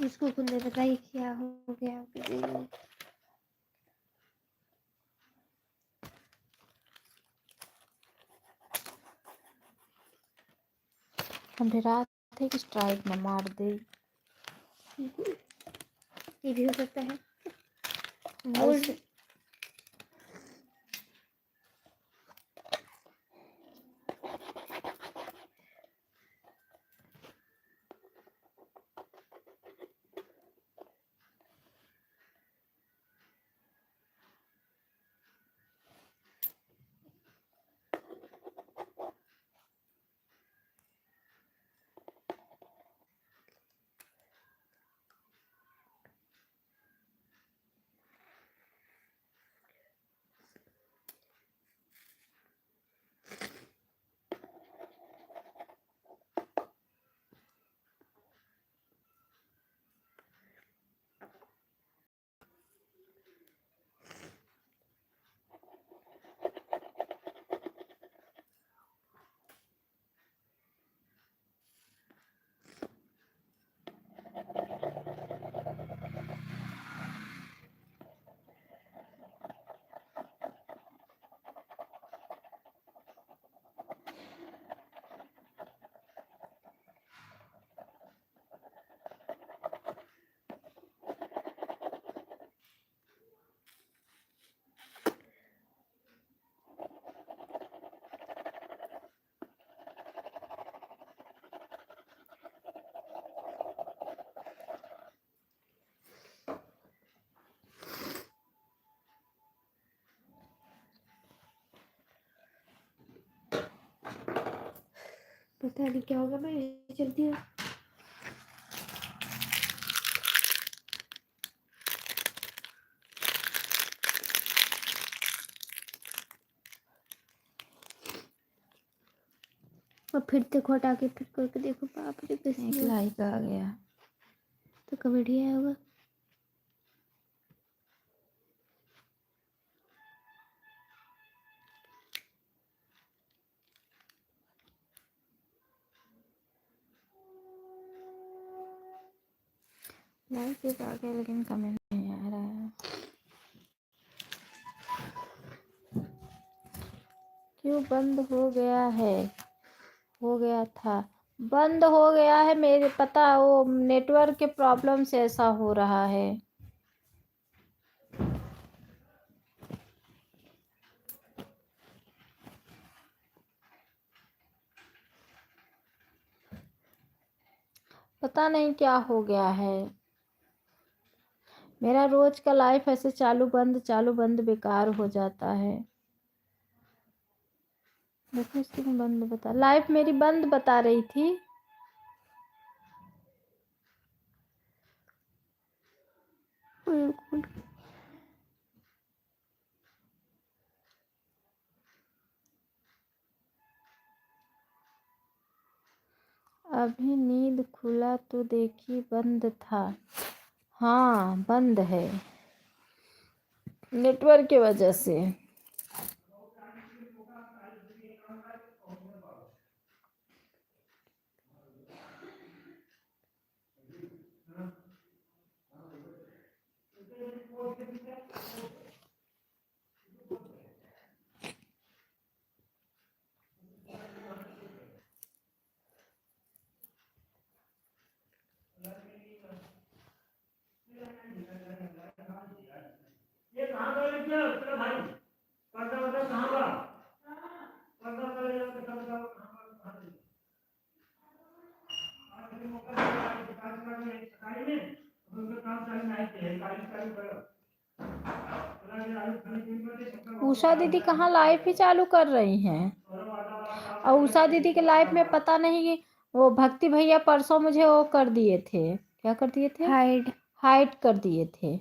इसको खुद ने बताई क्या हो गया कि हम रात थे कि स्ट्राइक न मार दे। ये भी हो सकता है। ऐसे पता नहीं क्या होगा। मैं चलती हूँ। और फिर देखो हटा के फिर करके देखो। बाप रे एक कैसी लाइक आ गया। तो कॉमेडी आया होगा। लाइक एक आ गया लेकिन कमेंट नहीं आ रहा है। क्यों बंद हो गया है? हो गया था, बंद हो गया है। मेरे पता वो नेटवर्क के प्रॉब्लम से ऐसा हो रहा है। पता नहीं क्या हो गया है। मेरा रोज का लाइफ ऐसे चालू बंद बेकार हो जाता है। देखो इसकी में बंद बता, लाइफ मेरी बंद बता रही थी। अभी नींद खुला तो देखी बंद था। हाँ बंद है नेटवर्क की वजह से। उषा दीदी कहाँ लाइफ ही चालू कर रही हैं। और उषा दीदी के लाइफ में पता नहीं वो भक्ति भैया परसों मुझे वो कर दिए थे। क्या कर दिए थे? हाइड कर दिए थे।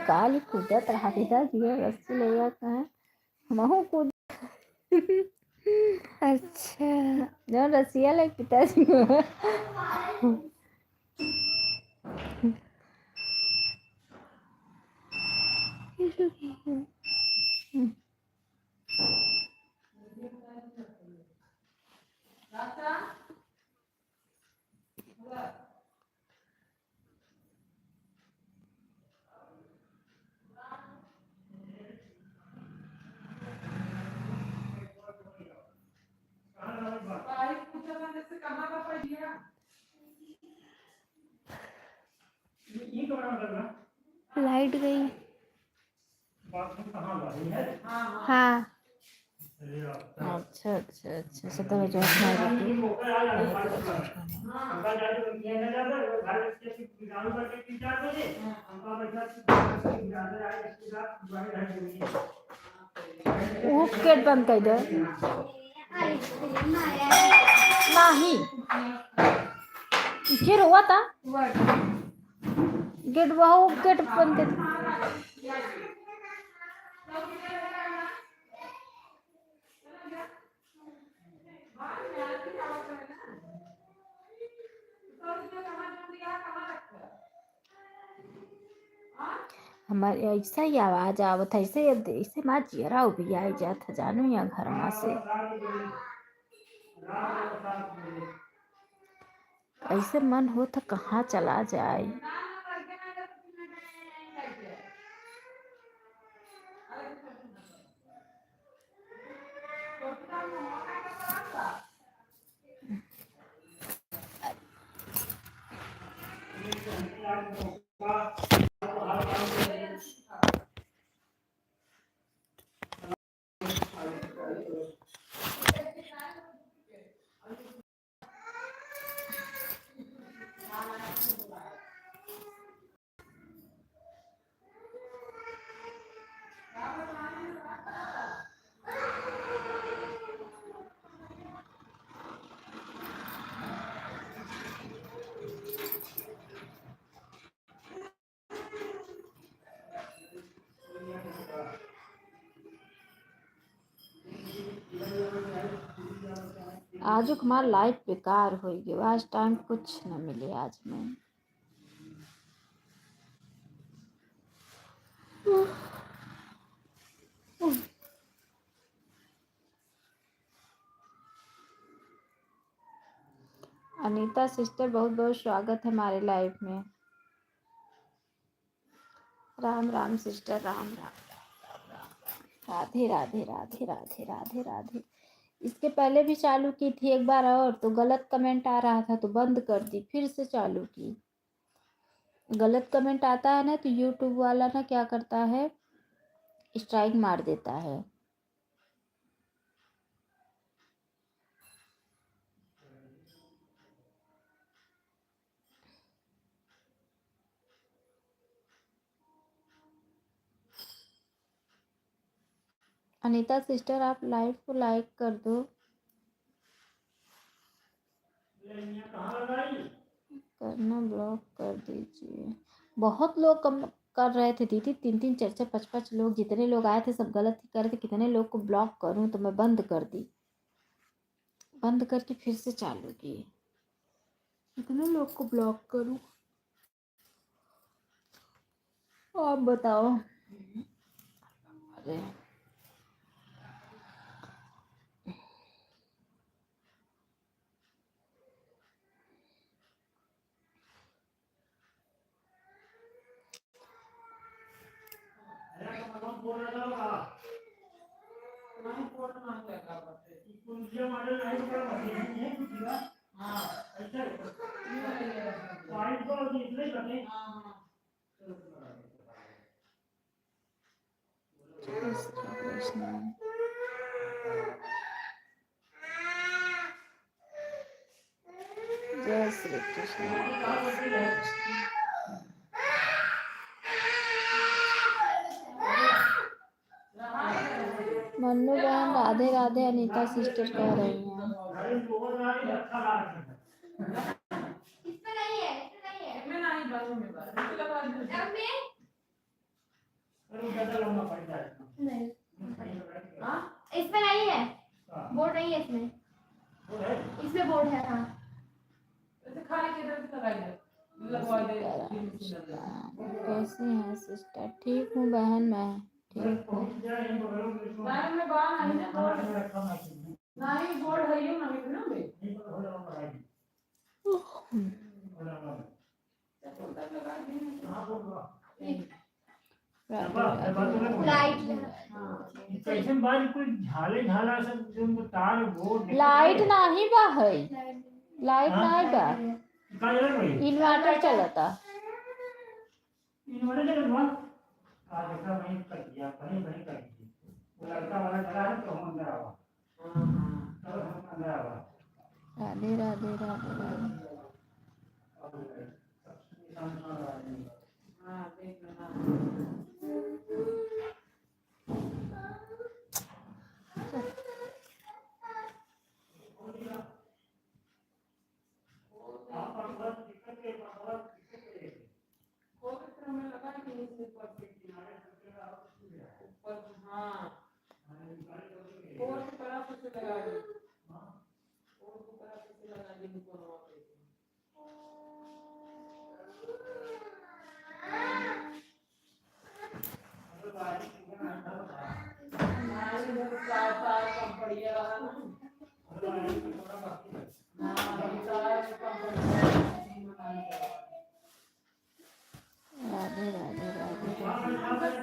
काली कूदत रहा पिताजी रस्सी ले कहाँ महू कूद अच्छा जो रसिया ले पिताजी लाइट गई। हाँ अच्छा अच्छा अच्छा सतह जो वो गेट बंद कर दे नहीं फिर हुआ था गेट वो गेट बंद कर हमारे ऐसा ही आवाज आवत है ऐसे माँ जियरा भी आई जात जानू या घर में से ऐसे मन हो तो कहाँ चला जाए आज हमारा लाइफ बेकार हो गया आज टाइम कुछ न मिले आज में अनीता सिस्टर बहुत बहुत स्वागत है हमारे लाइफ में राम राम सिस्टर राम राम राधे राधे राधे राधे राधे राधे इसके पहले भी चालू की थी एक बार और तो गलत कमेंट आ रहा था तो बंद कर दी फिर से चालू की गलत कमेंट आता है ना तो यूट्यूब वाला ना क्या करता है स्ट्राइक मार देता है अनीता सिस्टर आप लाइव को लाइक कर दो करना ब्लॉक कर दीजिए बहुत लोग कम कर रहे थे दीदी 3-3 4-4 5-5 लोग जितने लोग आए थे सब गलत ही कर रहे थे कितने लोग को ब्लॉक करूं तो मैं बंद कर दी बंद करके फिर से चालू की कितने लोग को ब्लॉक करूं आप बताओ अरे जय श्री कृष्ण मन्नू बहन राधे राधे अनीता सिस्टर कह रही हैं नहीं है इसमें, इसमें बोर्ड है। हाँ कैसी हैं सिस्टर? ठीक हूँ बहन, मैं ठीक हूँ। लाइट नहीं बा है, लाइट नहीं बा, इन्वर्टर चलता। राधे राधे राधे राधे। राधे राधे राधे राधे राधे।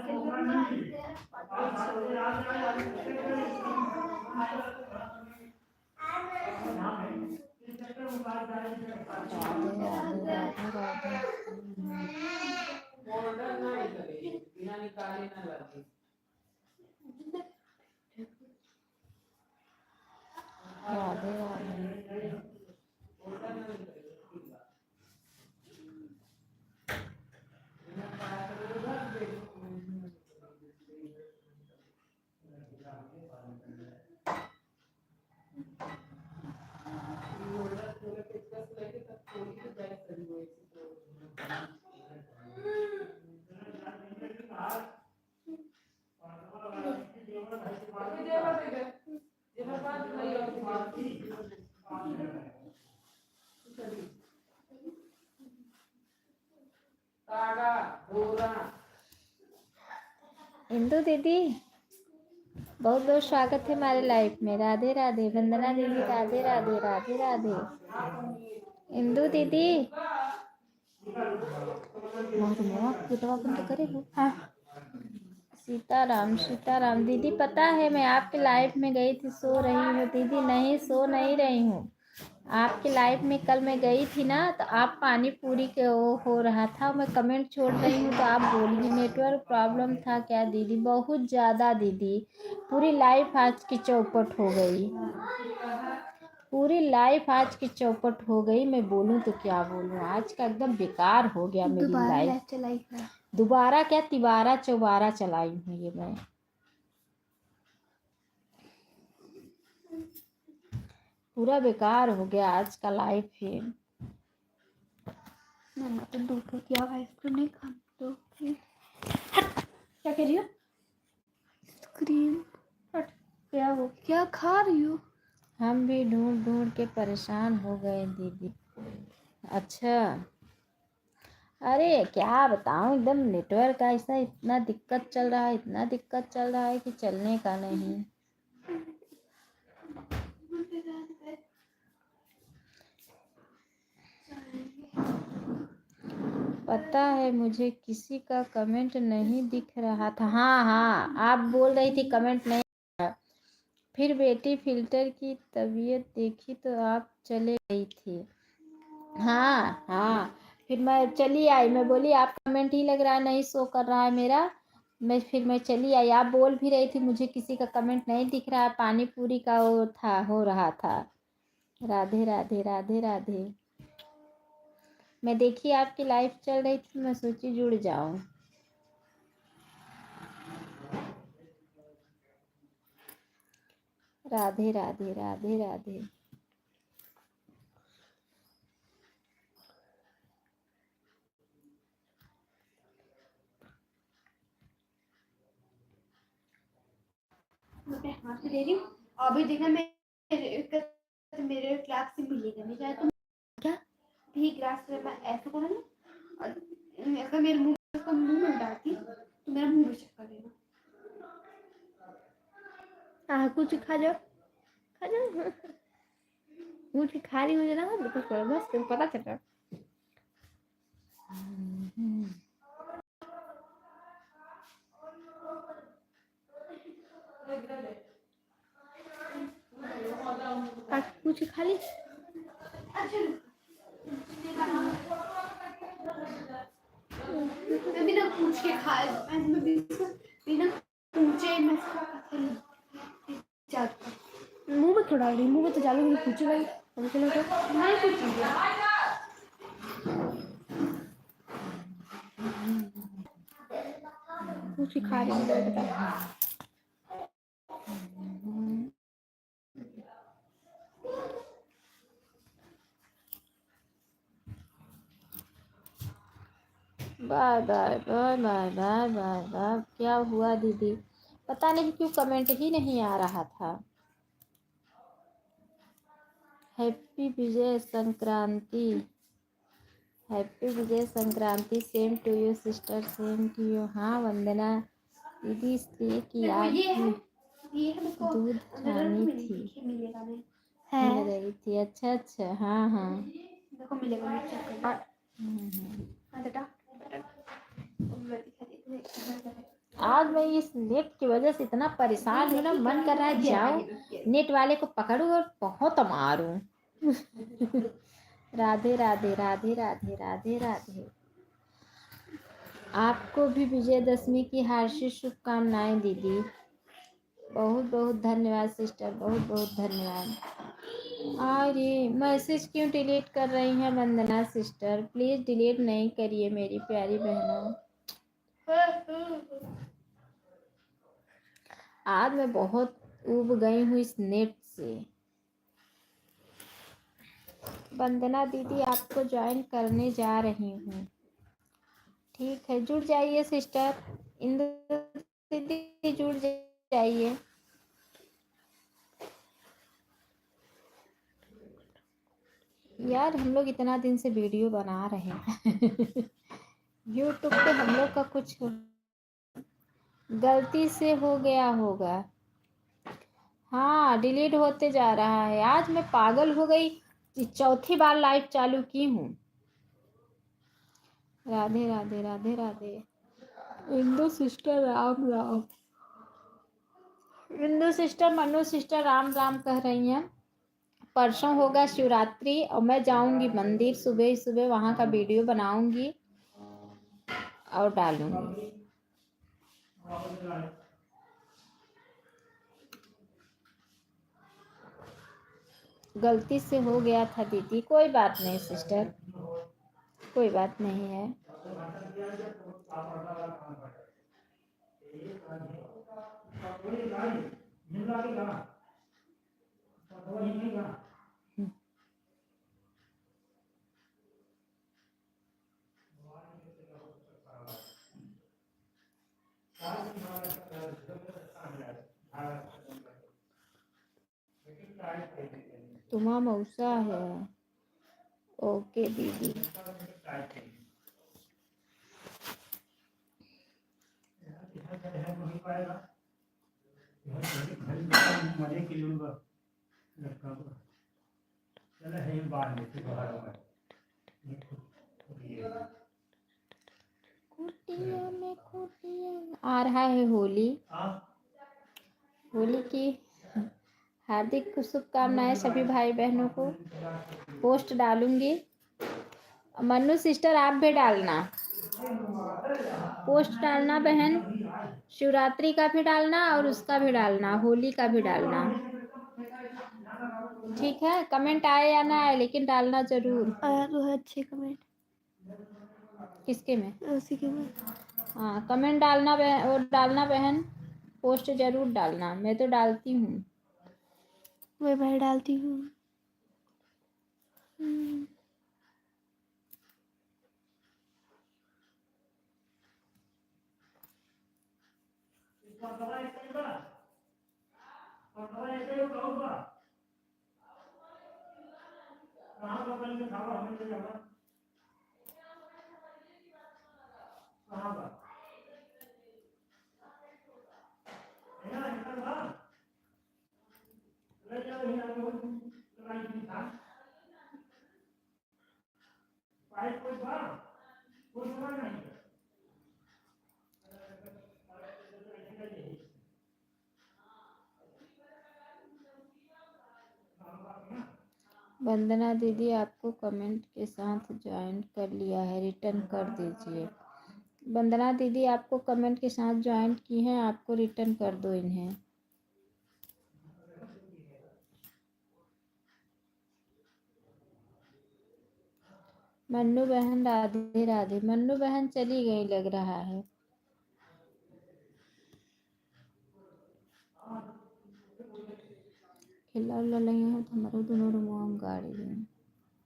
इंदु दीदी बहुत बहुत स्वागत है हमारे लाइफ में। राधे राधे। वंदना दीदी राधे राधे राधे राधे। इंदु दीदी सीताराम सीताराम। दीदी पता है मैं आपके लाइफ में गई थी, सो रही हूँ दीदी। नहीं सो नहीं रही हूँ, आपके लाइफ में कल मैं गई थी ना, तो आप पानी पूरी के वो हो रहा था, मैं कमेंट छोड़ रही हूँ तो आप बोलिए नेटवर्क प्रॉब्लम था क्या दीदी? बहुत ज़्यादा दीदी, पूरी लाइफ आज की चौपट हो गई, पूरी लाइफ आज की चौपट हो गई। मैं बोलूँ तो क्या बोलूँ, आज का एकदम बेकार हो गया मेरी लाइफ। दोबारा क्या तिबारा चौबारा चलाई हूँ ये मैं। पूरा बेकार हो गया आज का लाइफ है। तो दूध का क्या आइसक्रीम नहीं खा तो क्या कह रही हो? आइसक्रीम क्या हो, क्या खा रही हो? हम भी ढूंढ ढूंढ के परेशान हो गए दीदी। अच्छा अरे क्या बताऊं, एकदम नेटवर्क का ऐसा इतना दिक्कत चल रहा है, इतना दिक्कत चल रहा है कि चलने का नहीं। पता है मुझे किसी का कमेंट नहीं दिख रहा था। हाँ हाँ आप बोल रही थी कमेंट नहीं था। फिर बेटी फिल्टर की तबीयत देखी तो आप चले गई थी। हाँ हाँ फिर मैं चली आई, मैं बोली आप कमेंट ही लग रहा है नहीं शो कर रहा है मेरा। फिर मैं चली आई, आप बोल भी रही थी मुझे किसी का कमेंट नहीं दिख रहा है, पानी पूरी का वो था हो रहा था। राधे राधे राधे राधे। मैं देखी आपकी लाइफ चल रही थी, मैं सोची जुड़ जाऊं। राधे राधे राधे राधे। मैं हाथ से दे रही हूँ, अभी देखना मैं मेरे क्लास से मिलेगा नहीं चाहे तुम क्या भी क्लास में मैं ऐसे करो ना और अगर मेरे मुंह उसका मुंह में डालती तो मेरा मुंह भी चक्कर देना। हाँ कुछ खा जाओ कुछ खा रही मुझे ना कुछ करो बस तुम पता चल रहा। कुछ खा ली मैं बिना पूछ के खा बिना पूछे मैं मुंह में थोड़ा रही मुंह में तो डालू मुझे पूछे भाई हम चलो तो नहीं पूछेंगे कुछ खा रही मुझे बता। Bye bye bye bye bye bye bye. क्या हुआ दीदी? पता नहीं क्यों कमेंट ही नहीं आ रहा था। Happy Vijay Sankranti. Happy Vijay Sankranti. Same to you sister, same to you. हाँ वंदना दीदी, स्त्री की याद दूध रानी थी मिल रही थी। अच्छा अच्छा, हाँ हाँ देखो मिलेगा आज मैं इस नेट की वजह से इतना परेशान हूँ ना, मन कर रहा है जाऊं नेट वाले को पकड़ूं और बहुत मारूं। राधे राधे राधे राधे राधे राधे। आपको भी विजयदशमी की हार्दिक शुभकामनाएं दीदी। बहुत बहुत धन्यवाद सिस्टर, बहुत बहुत धन्यवाद। और ये मैसेज क्यों डिलीट कर रही हैं वंदना सिस्टर? प्लीज डिलीट नहीं करिए मेरी प्यारी बहनों। आज मैं बहुत ऊब गई हूँ इस नेट से। वंदना दीदी आपको ज्वाइन करने जा रही हूँ। ठीक है, जुड़ जाइए सिस्टर। इंदु दीदी जुड़ जाइए। यार हम लोग इतना दिन से वीडियो बना रहे हैं। यूट्यूब पे हम लोग का कुछ गलती से हो गया होगा। हाँ डिलीट होते जा रहा है। आज मैं पागल हो गई, चौथी बार लाइव चालू की हूँ। Radhe Radhe Radhe Radhe. Indu sister Ram Ram. Indu sister Manu sister Ram Ram कह रही हैं। परसों होगा शिवरात्रि और मैं जाऊंगी मंदिर सुबह सुबह, वहां का वीडियो बनाऊंगी और डालूंगी। गलती से हो गया था दीदी, कोई बात नहीं सिस्टर, कोई बात नहीं है। तुम्हारा मौसा है। ओके दीदी। आ रहा है होली। होली की हार्दिक शुभकामनाएं सभी भाई बहनों को। पोस्ट डालूंगी। मनु सिस्टर आप भी डालना, पोस्ट डालना बहन। शिवरात्रि का भी डालना और उसका भी डालना, होली का भी डालना। ठीक है, कमेंट आए या ना आए लेकिन डालना जरूर। आया तो है अच्छे कमेंट। किसके में? उसी के में। हाँ कमेंट डालना बहन, और डालना बहन, पोस्ट जरूर डालना। मैं तो डालती हूँ। मैं भाई डालती हूँ। वंदना दीदी आपको कमेंट के साथ ज्वाइन कर लिया है, रिटर्न कर दीजिए। वंदना दीदी आपको कमेंट के साथ ज्वाइन की हैं, आपको रिटर्न कर दो इन्हें। मन्नू बहन राधे राधे। मन्नू बहन चली गई लग रहा है। खिला उला लगे हैं तो हमारे दोनों रूमों हम गाड़ी में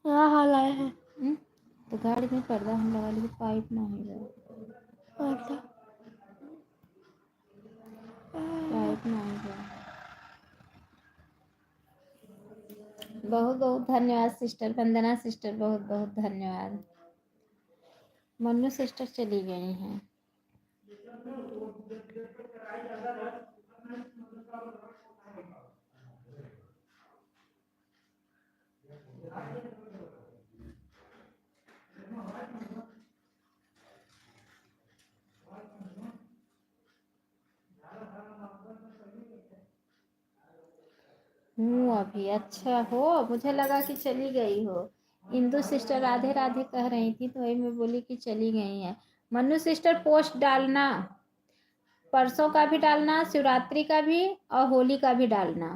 हाँ लाए हैं। तो गाड़ी में पर्दा हम लगा लिए, पाइप नहीं है, पाइप नहीं है। बहुत बहुत धन्यवाद सिस्टर वंदना सिस्टर, बहुत बहुत धन्यवाद। मन्नू सिस्टर चली गई हैं। हूँ अभी। अच्छा हो, मुझे लगा कि चली गई हो। इंदु सिस्टर राधे राधे कह रही थी तो वही मैं बोली कि चली गई हैं। मन्नू सिस्टर पोस्ट डालना, परसों का भी डालना, शिवरात्रि का भी और होली का भी डालना।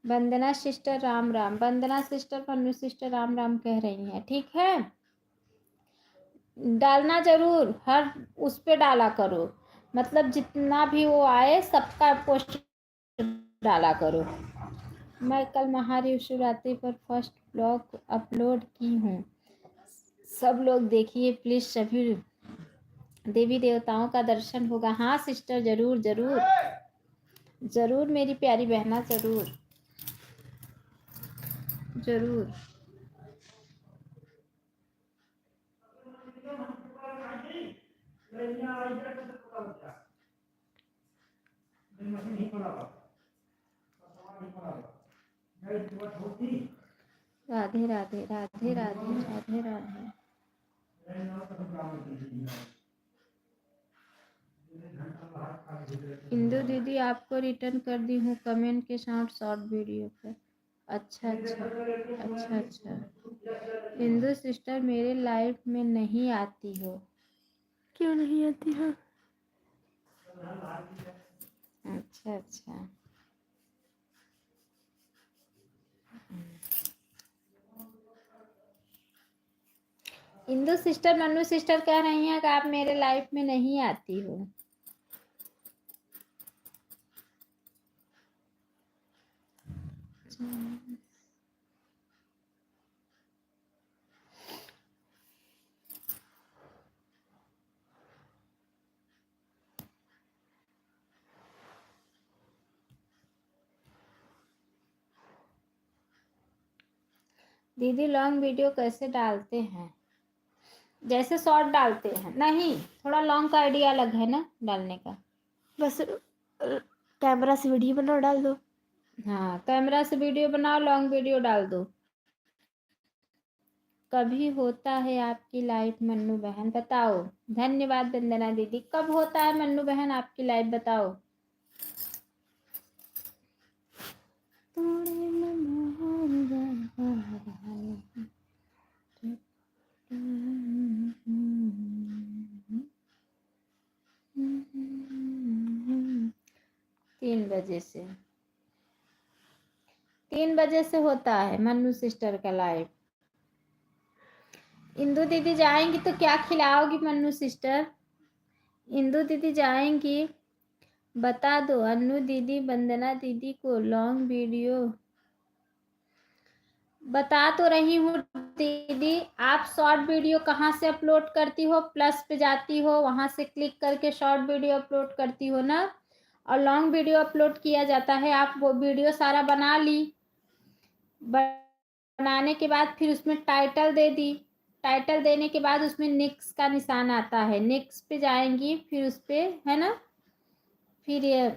वंदना सिस्टर राम राम। वंदना सिस्टर मन्नू सिस्टर राम राम कह रही हैं, ठीक है। डालना जरूर, हर उस पे डाला करो, मतलब जितना भी वो आए सबका पोस्ट डाला करो। मैं कल महादेव शिवरात्रि पर फर्स्ट ब्लॉग अपलोड की हूँ, सब लोग देखिए प्लीज। सभी देवी देवताओं का दर्शन होगा। हाँ सिस्टर, जरूर जरूर जरूर मेरी प्यारी बहना, जरूर जरूर। राधे राधे राधे राधे राधे राधे। इंदु दीदी आपको रिटर्न कर दी हूँ कमेंट के साथ शॉर्ट वीडियो पर। अच्छा अच्छा अच्छा अच्छा। इंदु सिस्टर मेरे लाइफ में नहीं आती हो। क्यों नहीं आती है? अच्छा अच्छा। इंदु सिस्टर मन्नू सिस्टर कह रही हैं कि आप मेरे लाइफ में नहीं आती हो। दीदी लॉन्ग वीडियो कैसे डालते हैं? जैसे शॉर्ट डालते हैं, नहीं थोड़ा लॉन्ग का आइडिया अलग है ना डालने का। बस कैमरा से वीडियो बनाओ डाल दो। हाँ कैमरा से वीडियो बनाओ, लॉन्ग वीडियो डाल दो। कभी होता है आपकी लाइफ मन्नू बहन, बताओ। धन्यवाद वंदना दीदी। कब होता है मन्नू बहन आपकी लाइफ, बताओ। तीन बजे से होता है मन्नू सिस्टर का लाइव। इंदु दीदी जाएंगी तो क्या खिलाओगी मन्नू सिस्टर? इंदु दीदी जाएंगी, बता दो। अन्नू दीदी वंदना दीदी को लॉन्ग वीडियो बता तो रही हूँ दीदी। आप शॉर्ट वीडियो कहाँ से अपलोड करती हो? प्लस पे जाती हो, वहां से क्लिक करके शॉर्ट वीडियो अपलोड करती हो ना, और लॉन्ग वीडियो अपलोड किया जाता है। आप वो वीडियो सारा बना ली, बनाने के बाद फिर उसमें टाइटल दे दी। टाइटल देने के बाद उसमें नेक्स्ट का निशान आता है, नेक्स्ट पे जाएंगी, फिर उस पे है ना, फिर ये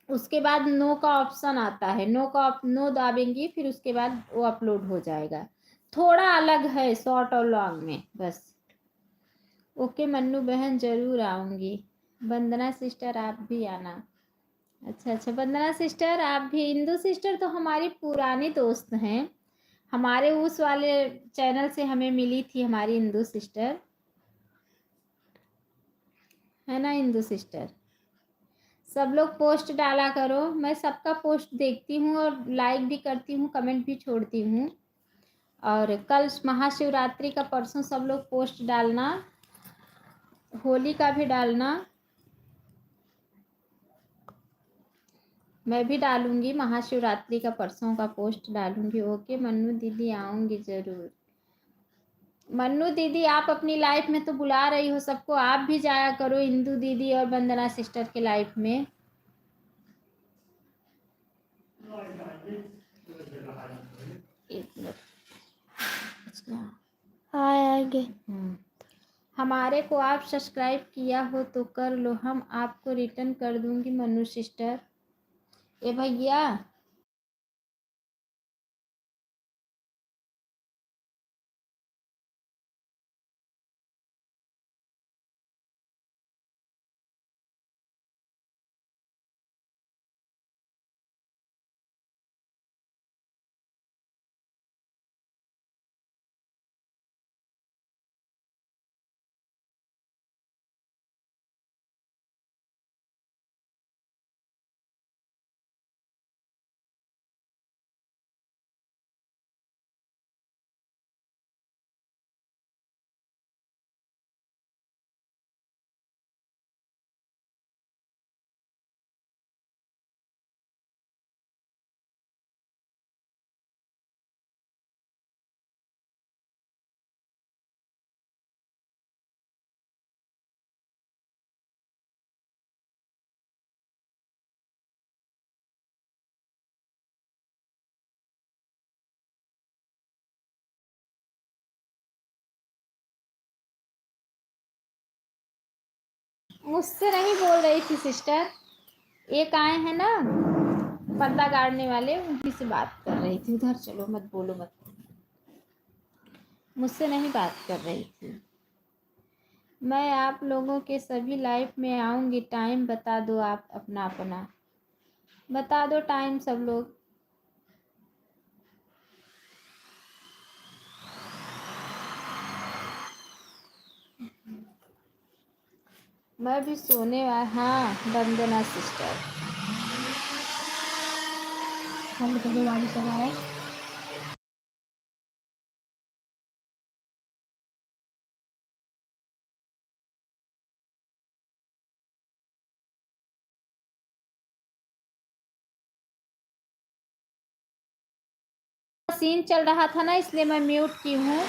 उसके बाद नो का ऑप्शन आता है, नो दाबेंगी, फिर उसके बाद वो अपलोड हो जाएगा। थोड़ा अलग है शॉर्ट और लॉन्ग में बस। ओके मन्नू बहन जरूर आऊंगी। वंदना सिस्टर आप भी आना। अच्छा अच्छा वंदना सिस्टर आप भी। इंदु सिस्टर तो हमारी पुरानी दोस्त हैं, हमारे उस वाले चैनल से हमें मिली थी हमारी इंदु सिस्टर, है ना इंदु सिस्टर। सब लोग पोस्ट डाला करो, मैं सबका पोस्ट देखती हूँ और लाइक भी करती हूँ, कमेंट भी छोड़ती हूँ। और कल महाशिवरात्रि का, परसों सब लोग पोस्ट डालना, होली का भी डालना, मैं भी डालूंगी महाशिवरात्रि का, परसों का पोस्ट डालूंगी। ओके मन्नू दीदी आऊंगी जरूर। मन्नू दीदी आप अपनी लाइफ में तो बुला रही हो सबको, आप भी जाया करो इंदु दीदी और वंदना सिस्टर के लाइफ में। एक मिनट आएंगे। हमारे को आप सब्सक्राइब किया हो तो कर लो, हम आपको रिटर्न कर दूंगी मनु सिस्टर। ए भैया मुझसे नहीं बोल रही थी सिस्टर, एक आए हैं ना पर्दा गाड़ने वाले, उनकी से बात कर रही थी। उधर चलो मत बोलो मत, मुझसे नहीं बात कर रही थी। मैं आप लोगों के सभी लाइफ में आऊंगी, टाइम बता दो आप अपना अपना बता दो टाइम सब लोग। मैं भी सोने वाला। हाँ वंदना सिस्टर हम कभी वाली है। सीन चल रहा था ना इसलिए मैं म्यूट की हूँ।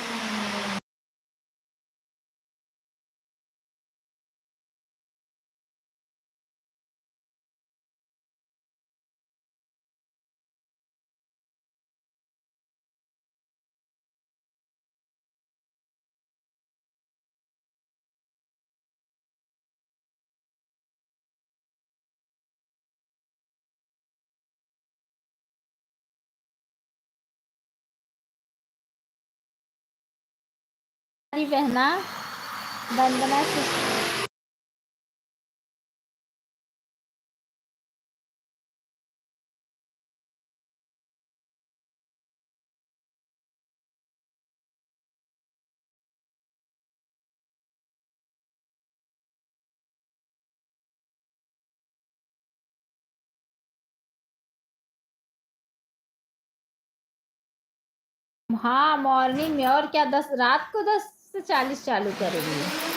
बहना वंदना सिस्टर हाँ मॉर्निंग में, और क्या 10 रात को 10 से 40 चालू करेंगे।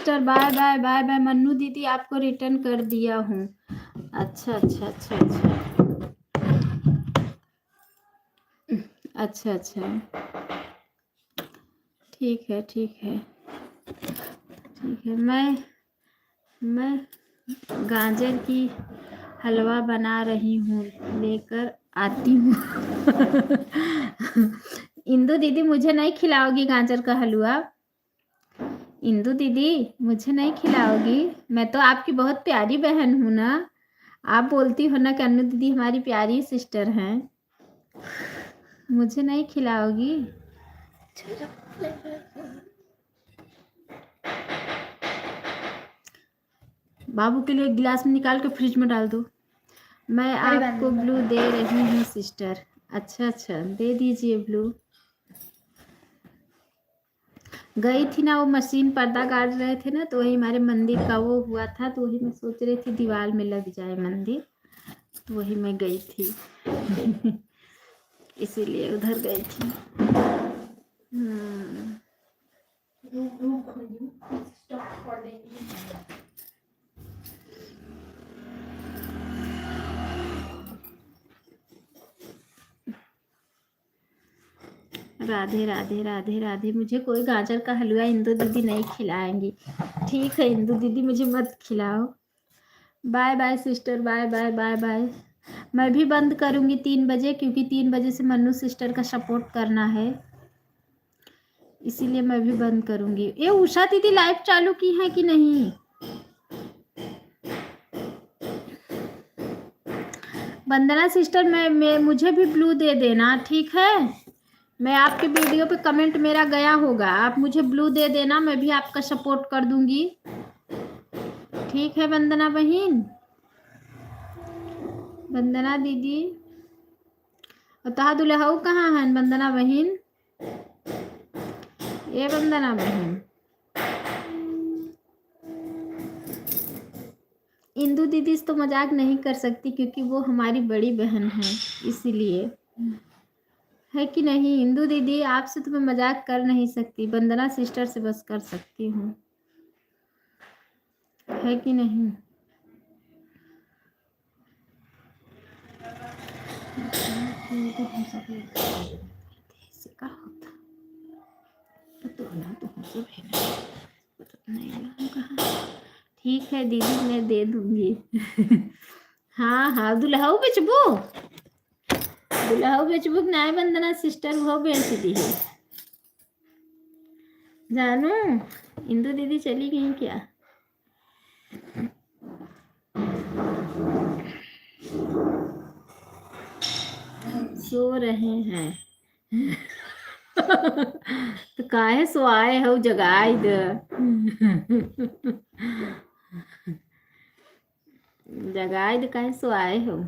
Sister, bye bye bye bye. Mannu दीदी आपको रिटर्न कर दिया हूँ। अच्छा अच्छा अच्छा अच्छा अच्छा अच्छा, ठीक है ठीक है ठीक है। मैं गाजर की हलवा बना रही हूँ, लेकर आती हूँ। इंदु दीदी मुझे नहीं खिलाओगी गाजर का हलवा? इंदु दीदी मुझे नहीं खिलाओगी? मैं तो आपकी बहुत प्यारी बहन हूँ ना। आप बोलती हो ना कि अन्नू दीदी हमारी प्यारी सिस्टर हैं। मुझे नहीं खिलाओगी? बाबू के लिए एक गिलास में निकाल के फ्रिज में डाल दो। मैं आपको ब्लू दे रही हूँ सिस्टर। अच्छा अच्छा, दे दीजिए ब्लू। गई थी ना, वो मशीन पर्दा काट रहे थे ना, तो वही हमारे मंदिर का वो हुआ था, तो वही मैं सोच रही थी दीवार में लग जाए मंदिर, तो वही मैं गई थी। इसीलिए उधर गई थी। राधे राधे राधे राधे। मुझे कोई गाजर का हलवा इंदु दीदी नहीं खिलाएंगी। ठीक है इंदु दीदी, मुझे मत खिलाओ। Bye bye sister, bye bye bye bye. मैं भी बंद करूँगी 3 बजे, क्योंकि 3 बजे से मन्नू सिस्टर का सपोर्ट करना है, इसीलिए मैं भी बंद करूँगी। ये उषा दीदी लाइव चालू की है कि नहीं? वंदना सिस्टर, मैं मुझे भी ब्लू दे देना, ठीक है? मैं आपके वीडियो पे कमेंट मेरा गया होगा, आप मुझे ब्लू दे देना, मैं भी आपका सपोर्ट कर दूंगी। ठीक है वंदना बहन, वंदना दीदी। बता दुल्हऊ कहाँ है वंदना बहन? ये वंदना बहन, इंदु दीदी से तो मजाक नहीं कर सकती, क्योंकि वो हमारी बड़ी बहन है, इसीलिए। है कि नहीं इंदु दीदी? आपसे तो मैं मजाक कर नहीं सकती, वंदना सिस्टर से बस कर सकती हूँ। है कि नहीं? ऐसे का होता तो ना, तो हमसे नहीं कहाँ। ठीक है दीदी, मैं दे दूंगी। हाँ हाँ, दुल्हऊ बेचबू, दुल्हऊ बेचबू नहीं वंदना सिस्टर, वो बेच दी है। जानू इंदु दीदी चली गई क्या? सो रहे हैं। तो काहे सो आए हो, जगाई दे। जगाई दे, काहे सो आए हो?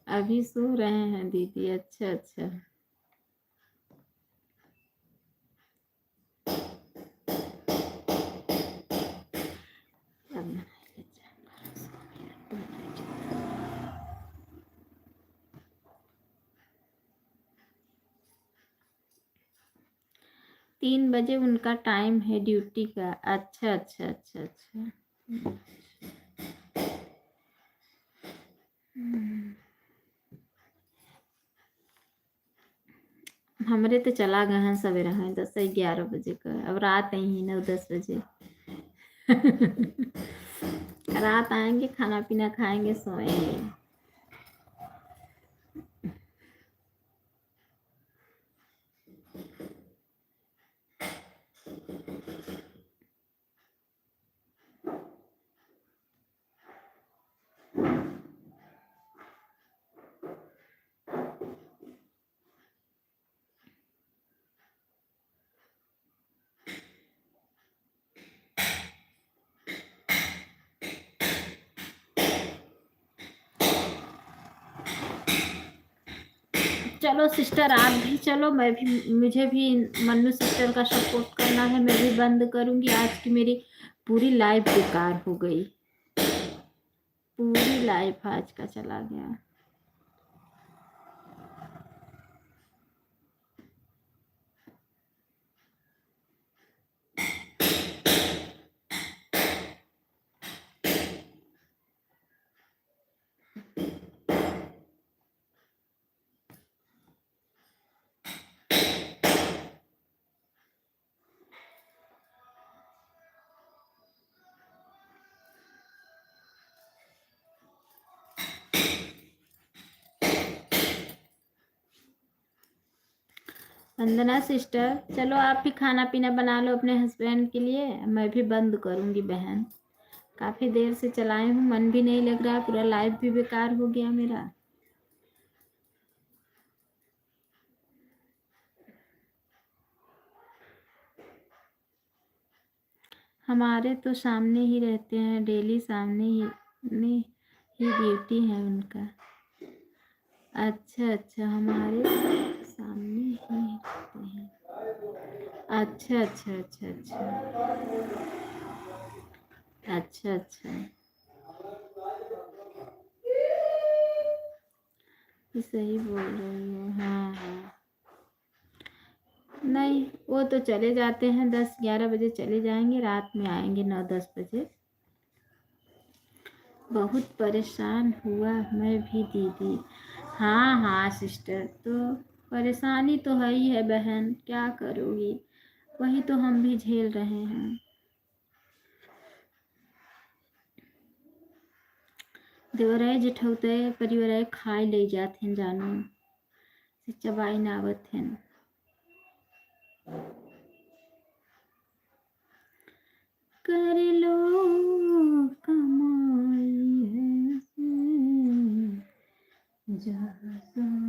अभी सो रहे हैं दीदी? अच्छा अच्छा। अब 3 बजे उनका टाइम है ड्यूटी का। अच्छा अच्छा अच्छा अच्छा। हमरे तो चला गए हैं सवेरा है 10-11 बजे का, अब रात ही 9-10 बजे। रात आएंगे, खाना पीना खाएंगे, सोएंगे। चलो सिस्टर, आप भी चलो, मैं भी, मुझे भी मन्नू सिस्टर का सपोर्ट करना है। मैं भी बंद करूंगी। आज की मेरी पूरी लाइफ बेकार हो गई, पूरी लाइफ आज का चला गया। वंदना सिस्टर, चलो आप भी खाना पीना बना लो अपने हस्बैंड के लिए, मैं भी बंद करूँगी बहन। काफ़ी देर से चलाई हूँ, मन भी नहीं लग रहा, पूरा लाइफ भी बेकार हो गया मेरा। हमारे तो सामने ही रहते हैं, डेली सामने ही ड्यूटी है उनका। अच्छा अच्छा, हमारे सामने ही रहते हैं। अच्छा अच्छा अच्छा अच्छा अच्छा अच्छा, ये सही बोल रही हो। हाँ हाँ, नहीं वो तो चले जाते हैं 10-11 बजे चले जाएंगे, रात में आएंगे 9-10 बजे। बहुत परेशान हुआ मैं भी दीदी। हाँ हाँ सिस्टर, तो परेशानी तो है ही है बहन, क्या करोगी, वही तो हम भी झेल रहे हैं। देवराय जेठौते परिवार खाई ले जाते हैं जानू से चबाई नावत हैं। कर लो कमाई है जहाँ जा सके,